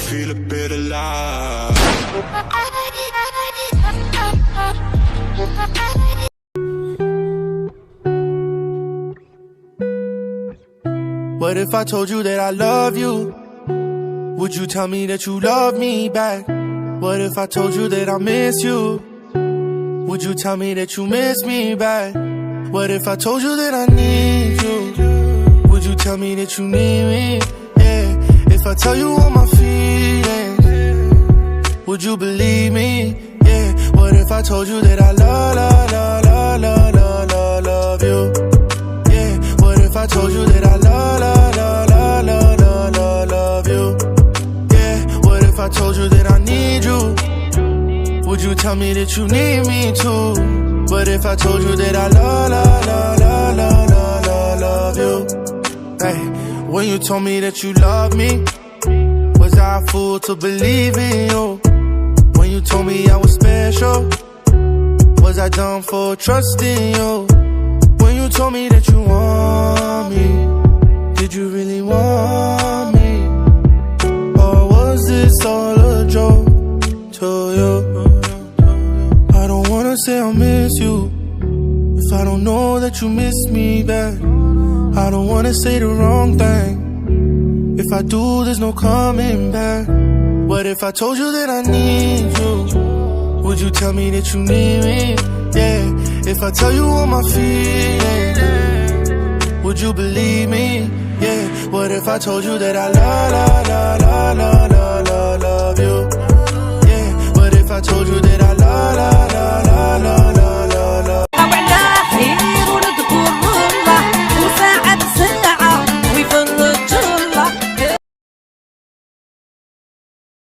feel a bit alive. What if I told you that I love you? Would you tell me that you love me back? What if I told you that I miss you? Would you tell me that you miss me back? What if I told you that I need you? Would you tell me that you need me? Yeah. If I tell you all my feelings, would you believe me? Yeah. What if I told you that I love you? Yeah. What if I told you that I love you? Yeah. What if I told you that I need you? Would you tell me that you need me too? What if I told you that I love you? Hey, when you told me that you love me, was I a fool to believe in you? When you told me I was special, was I dumb for trusting you? When you told me that you want me, did you really want me? Or was this all a joke to you? I don't wanna say I miss you if I don't know that you miss me back. I don't wanna say the wrong thing. If I do, there's no coming back. What if I told you that I need you? Would you tell me that you need me? Yeah. If I tell you all my feelings, would you believe me? Yeah. What if I told you that I love